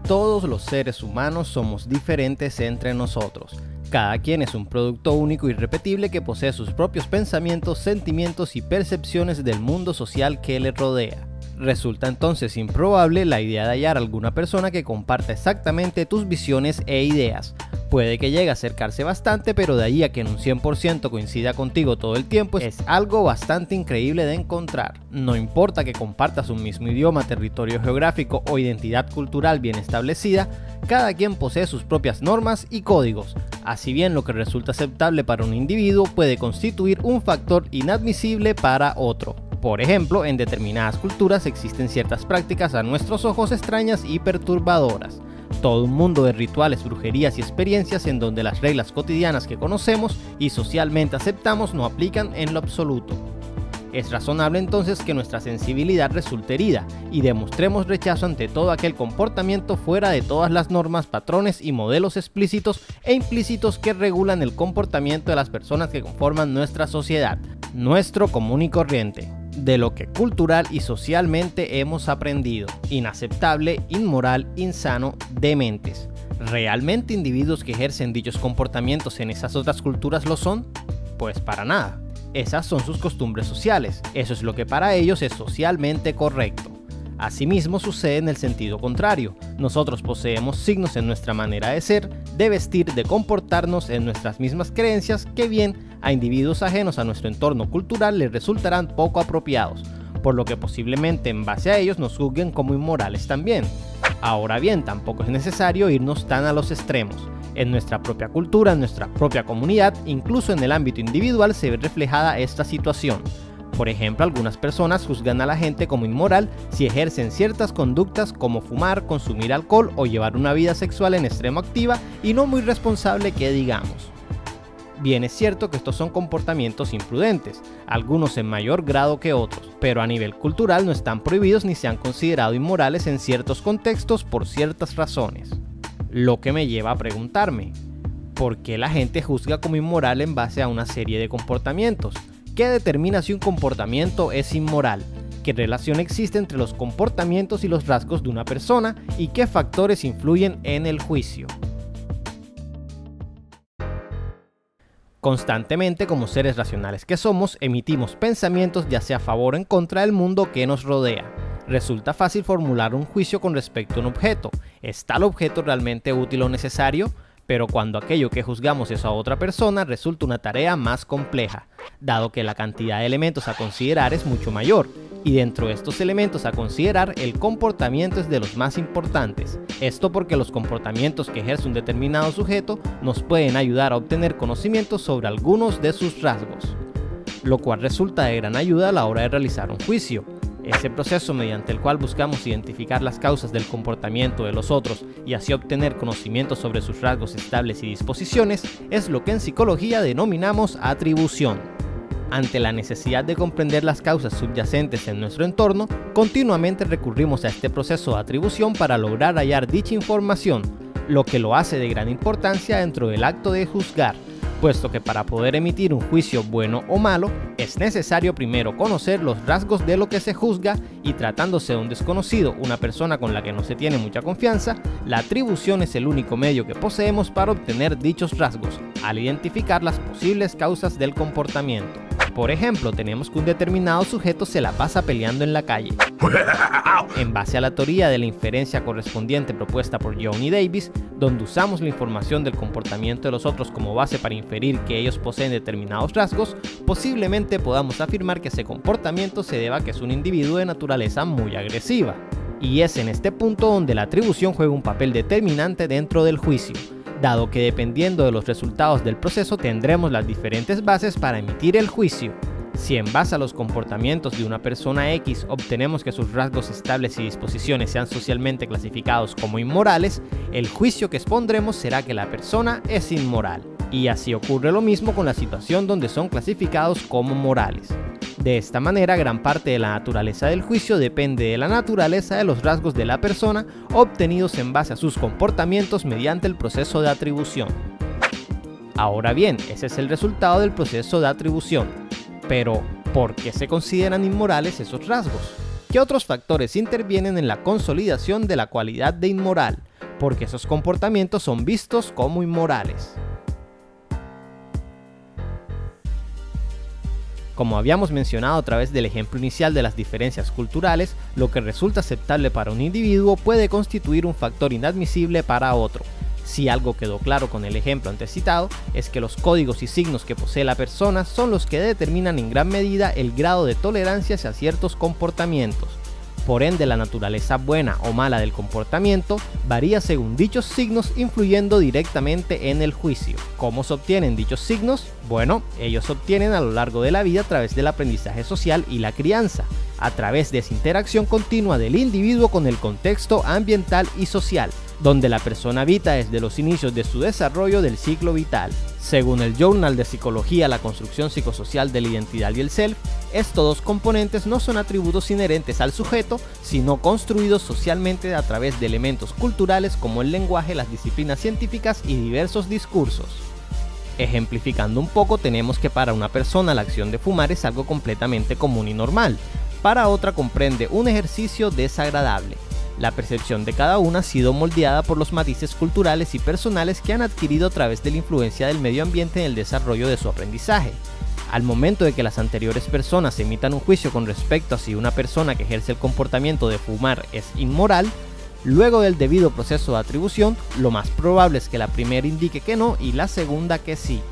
Todos los seres humanos somos diferentes entre nosotros. Cada quien es un producto único y irrepetible que posee sus propios pensamientos, sentimientos y percepciones del mundo social que le rodea. Resulta entonces improbable la idea de hallar alguna persona que comparta exactamente tus visiones e ideas. Puede que llegue a acercarse bastante, pero de ahí a que en un 100% coincida contigo todo el tiempo es algo bastante increíble de encontrar. No importa que compartas un mismo idioma, territorio geográfico o identidad cultural bien establecida, cada quien posee sus propias normas y códigos. Así bien, lo que resulta aceptable para un individuo puede constituir un factor inadmisible para otro. Por ejemplo, en determinadas culturas existen ciertas prácticas a nuestros ojos extrañas y perturbadoras. Todo un mundo de rituales, brujerías y experiencias en donde las reglas cotidianas que conocemos y socialmente aceptamos no aplican en lo absoluto. Es razonable entonces que nuestra sensibilidad resulte herida y demostremos rechazo ante todo aquel comportamiento fuera de todas las normas, patrones y modelos explícitos e implícitos que regulan el comportamiento de las personas que conforman nuestra sociedad, nuestro común y corriente. De lo que cultural y socialmente hemos aprendido, inaceptable, inmoral, insano, dementes. ¿Realmente individuos que ejercen dichos comportamientos en esas otras culturas lo son? Pues para nada. Esas son sus costumbres sociales, eso es lo que para ellos es socialmente correcto. Asimismo sucede en el sentido contrario, nosotros poseemos signos en nuestra manera de ser, de vestir, de comportarnos en nuestras mismas creencias que bien a individuos ajenos a nuestro entorno cultural les resultarán poco apropiados, por lo que posiblemente en base a ellos nos juzguen como inmorales también. Ahora bien, tampoco es necesario irnos tan a los extremos. En nuestra propia cultura, en nuestra propia comunidad, incluso en el ámbito individual se ve reflejada esta situación. Por ejemplo, algunas personas juzgan a la gente como inmoral si ejercen ciertas conductas como fumar, consumir alcohol o llevar una vida sexual en extremo activa y no muy responsable que digamos. Bien es cierto que estos son comportamientos imprudentes, algunos en mayor grado que otros, pero a nivel cultural no están prohibidos ni se han considerado inmorales en ciertos contextos por ciertas razones. Lo que me lleva a preguntarme, ¿por qué la gente juzga como inmoral en base a una serie de comportamientos? ¿Qué determina si un comportamiento es inmoral? ¿Qué relación existe entre los comportamientos y los rasgos de una persona? ¿Y qué factores influyen en el juicio? Constantemente, como seres racionales que somos, emitimos pensamientos ya sea a favor o en contra del mundo que nos rodea. Resulta fácil formular un juicio con respecto a un objeto. ¿Es tal objeto realmente útil o necesario? Pero cuando aquello que juzgamos es a otra persona, resulta una tarea más compleja, dado que la cantidad de elementos a considerar es mucho mayor, y dentro de estos elementos a considerar, el comportamiento es de los más importantes. Esto porque los comportamientos que ejerce un determinado sujeto nos pueden ayudar a obtener conocimientos sobre algunos de sus rasgos, lo cual resulta de gran ayuda a la hora de realizar un juicio. Ese proceso mediante el cual buscamos identificar las causas del comportamiento de los otros y así obtener conocimientos sobre sus rasgos estables y disposiciones es lo que en psicología denominamos atribución. Ante la necesidad de comprender las causas subyacentes en nuestro entorno, continuamente recurrimos a este proceso de atribución para lograr hallar dicha información, lo que lo hace de gran importancia dentro del acto de juzgar, puesto que para poder emitir un juicio bueno o malo, es necesario primero conocer los rasgos de lo que se juzga y tratándose de un desconocido, una persona con la que no se tiene mucha confianza, la atribución es el único medio que poseemos para obtener dichos rasgos, al identificar las posibles causas del comportamiento. Por ejemplo, tenemos que un determinado sujeto se la pasa peleando en la calle. En base a la teoría de la inferencia correspondiente propuesta por Young y Davis, donde usamos la información del comportamiento de los otros como base para inferir que ellos poseen determinados rasgos, posiblemente podamos afirmar que ese comportamiento se deba a que es un individuo de naturaleza muy agresiva. Y es en este punto donde la atribución juega un papel determinante dentro del juicio, dado que dependiendo de los resultados del proceso tendremos las diferentes bases para emitir el juicio. Si en base a los comportamientos de una persona X obtenemos que sus rasgos estables y disposiciones sean socialmente clasificados como inmorales, el juicio que expondremos será que la persona es inmoral. Y así ocurre lo mismo con la situación donde son clasificados como morales. De esta manera, gran parte de la naturaleza del juicio depende de la naturaleza de los rasgos de la persona obtenidos en base a sus comportamientos mediante el proceso de atribución. Ahora bien, ese es el resultado del proceso de atribución. Pero, ¿por qué se consideran inmorales esos rasgos? ¿Qué otros factores intervienen en la consolidación de la cualidad de inmoral? Porque esos comportamientos son vistos como inmorales. Como habíamos mencionado a través del ejemplo inicial de las diferencias culturales, lo que resulta aceptable para un individuo puede constituir un factor inadmisible para otro. Si algo quedó claro con el ejemplo antecitado, es que los códigos y signos que posee la persona son los que determinan en gran medida el grado de tolerancia hacia ciertos comportamientos. Por ende, la naturaleza buena o mala del comportamiento varía según dichos signos, influyendo directamente en el juicio. ¿Cómo se obtienen dichos signos? Bueno, ellos se obtienen a lo largo de la vida a través del aprendizaje social y la crianza, a través de esa interacción continua del individuo con el contexto ambiental y social, donde la persona habita desde los inicios de su desarrollo del ciclo vital. Según el Journal de Psicología, la construcción psicosocial de la identidad y el self, estos dos componentes no son atributos inherentes al sujeto, sino construidos socialmente a través de elementos culturales como el lenguaje, las disciplinas científicas y diversos discursos. Ejemplificando un poco, tenemos que para una persona la acción de fumar es algo completamente común y normal, para otra comprende un ejercicio desagradable. La percepción de cada una ha sido moldeada por los matices culturales y personales que han adquirido a través de la influencia del medio ambiente en el desarrollo de su aprendizaje. Al momento de que las anteriores personas emitan un juicio con respecto a si una persona que ejerce el comportamiento de fumar es inmoral, luego del debido proceso de atribución, lo más probable es que la primera indique que no y la segunda que sí.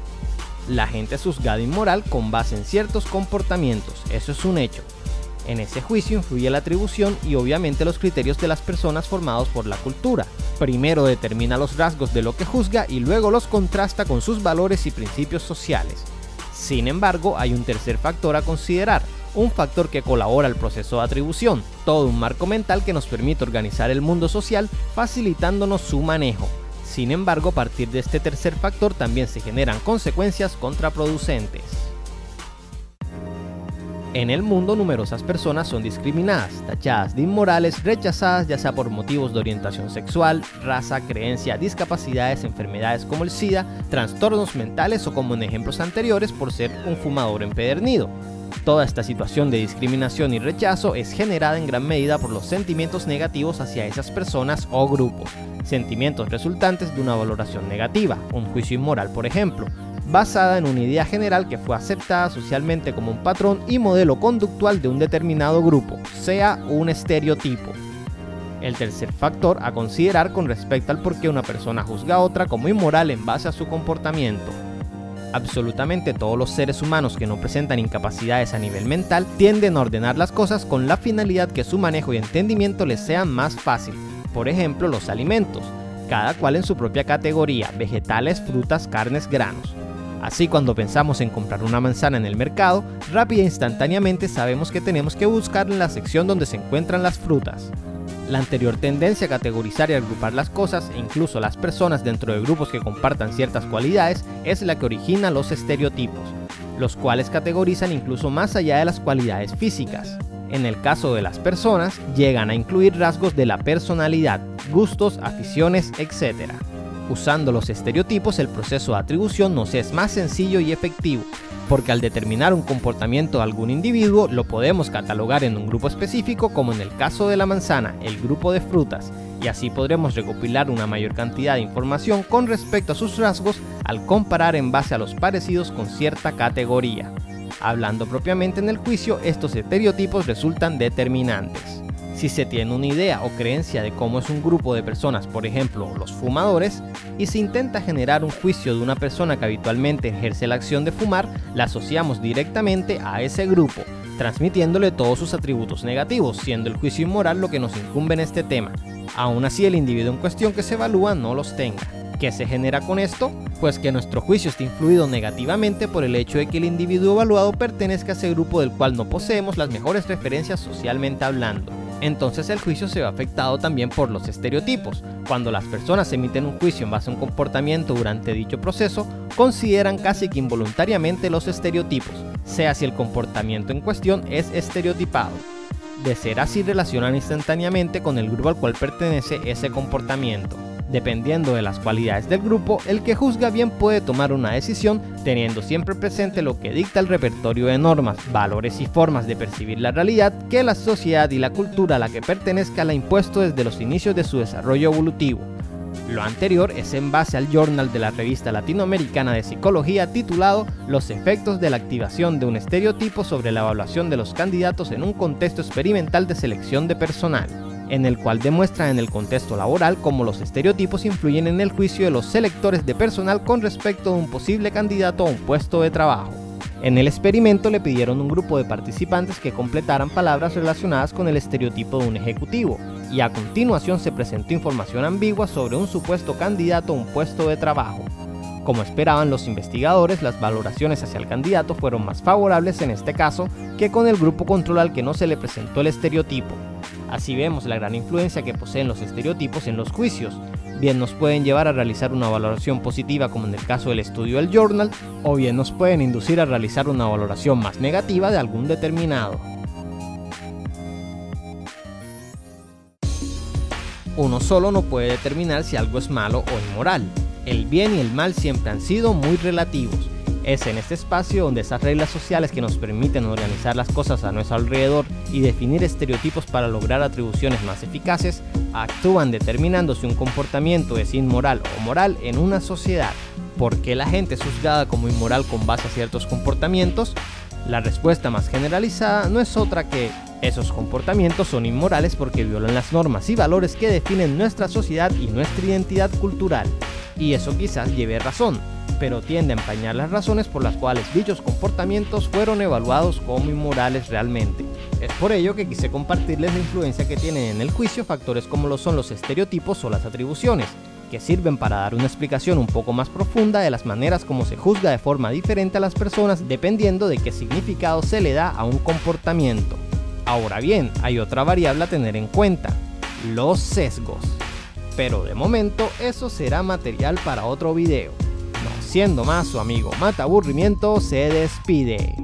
La gente es juzgada inmoral con base en ciertos comportamientos, eso es un hecho. En ese juicio influye la atribución y obviamente los criterios de las personas formados por la cultura. Primero determina los rasgos de lo que juzga y luego los contrasta con sus valores y principios sociales. Sin embargo, hay un tercer factor a considerar, un factor que colabora al proceso de atribución, todo un marco mental que nos permite organizar el mundo social facilitándonos su manejo. Sin embargo, a partir de este tercer factor también se generan consecuencias contraproducentes. En el mundo, numerosas personas son discriminadas, tachadas de inmorales, rechazadas ya sea por motivos de orientación sexual, raza, creencia, discapacidades, enfermedades como el SIDA, trastornos mentales o como en ejemplos anteriores por ser un fumador empedernido. Toda esta situación de discriminación y rechazo es generada en gran medida por los sentimientos negativos hacia esas personas o grupos, sentimientos resultantes de una valoración negativa, un juicio inmoral por ejemplo, basada en una idea general que fue aceptada socialmente como un patrón y modelo conductual de un determinado grupo, sea un estereotipo. El tercer factor a considerar con respecto al por qué una persona juzga a otra como inmoral en base a su comportamiento. Absolutamente todos los seres humanos que no presentan incapacidades a nivel mental tienden a ordenar las cosas con la finalidad que su manejo y entendimiento les sea más fácil. Por ejemplo, los alimentos, cada cual en su propia categoría, vegetales, frutas, carnes, granos. Así, cuando pensamos en comprar una manzana en el mercado, rápida e instantáneamente sabemos que tenemos que buscar en la sección donde se encuentran las frutas. La anterior tendencia a categorizar y agrupar las cosas e incluso las personas dentro de grupos que compartan ciertas cualidades es la que origina los estereotipos, los cuales categorizan incluso más allá de las cualidades físicas. En el caso de las personas, llegan a incluir rasgos de la personalidad, gustos, aficiones, etc. Usando los estereotipos, el proceso de atribución nos es más sencillo y efectivo, porque al determinar un comportamiento de algún individuo, lo podemos catalogar en un grupo específico, como en el caso de la manzana, el grupo de frutas, y así podremos recopilar una mayor cantidad de información con respecto a sus rasgos al comparar en base a los parecidos con cierta categoría. Hablando propiamente en el juicio, estos estereotipos resultan determinantes. Si se tiene una idea o creencia de cómo es un grupo de personas, por ejemplo, los fumadores, y se intenta generar un juicio de una persona que habitualmente ejerce la acción de fumar, la asociamos directamente a ese grupo, transmitiéndole todos sus atributos negativos, siendo el juicio inmoral lo que nos incumbe en este tema. Aún así, el individuo en cuestión que se evalúa no los tenga. ¿Qué se genera con esto? Pues que nuestro juicio está influido negativamente por el hecho de que el individuo evaluado pertenezca a ese grupo del cual no poseemos las mejores referencias socialmente hablando. Entonces el juicio se ve afectado también por los estereotipos. Cuando las personas emiten un juicio en base a un comportamiento durante dicho proceso, consideran casi que involuntariamente los estereotipos, sea si el comportamiento en cuestión es estereotipado. De ser así, relacionan instantáneamente con el grupo al cual pertenece ese comportamiento. Dependiendo de las cualidades del grupo, el que juzga bien puede tomar una decisión teniendo siempre presente lo que dicta el repertorio de normas, valores y formas de percibir la realidad que la sociedad y la cultura a la que pertenezca le ha impuesto desde los inicios de su desarrollo evolutivo. Lo anterior es en base al journal de la revista latinoamericana de psicología titulado Los efectos de la activación de un estereotipo sobre la evaluación de los candidatos en un contexto experimental de selección de personal, en el cual demuestra en el contexto laboral cómo los estereotipos influyen en el juicio de los selectores de personal con respecto a un posible candidato a un puesto de trabajo. En el experimento le pidieron a un grupo de participantes que completaran palabras relacionadas con el estereotipo de un ejecutivo, y a continuación se presentó información ambigua sobre un supuesto candidato a un puesto de trabajo. Como esperaban los investigadores, las valoraciones hacia el candidato fueron más favorables en este caso que con el grupo control al que no se le presentó el estereotipo. Así vemos la gran influencia que poseen los estereotipos en los juicios. Bien nos pueden llevar a realizar una valoración positiva como en el caso del estudio del journal, o bien nos pueden inducir a realizar una valoración más negativa de algún determinado. Uno solo no puede determinar si algo es malo o inmoral. El bien y el mal siempre han sido muy relativos. Es en este espacio donde esas reglas sociales que nos permiten organizar las cosas a nuestro alrededor y definir estereotipos para lograr atribuciones más eficaces, actúan determinando si un comportamiento es inmoral o moral en una sociedad. ¿Por qué la gente es juzgada como inmoral con base a ciertos comportamientos? La respuesta más generalizada no es otra que esos comportamientos son inmorales porque violan las normas y valores que definen nuestra sociedad y nuestra identidad cultural. Y eso quizás lleve razón, pero tiende a empañar las razones por las cuales dichos comportamientos fueron evaluados como inmorales realmente. Es por ello que quise compartirles la influencia que tienen en el juicio factores como lo son los estereotipos o las atribuciones, que sirven para dar una explicación un poco más profunda de las maneras como se juzga de forma diferente a las personas dependiendo de qué significado se le da a un comportamiento. Ahora bien, hay otra variable a tener en cuenta: los sesgos. Pero de momento eso será material para otro video. No siendo más, su amigo Mata Aburrimiento se despide.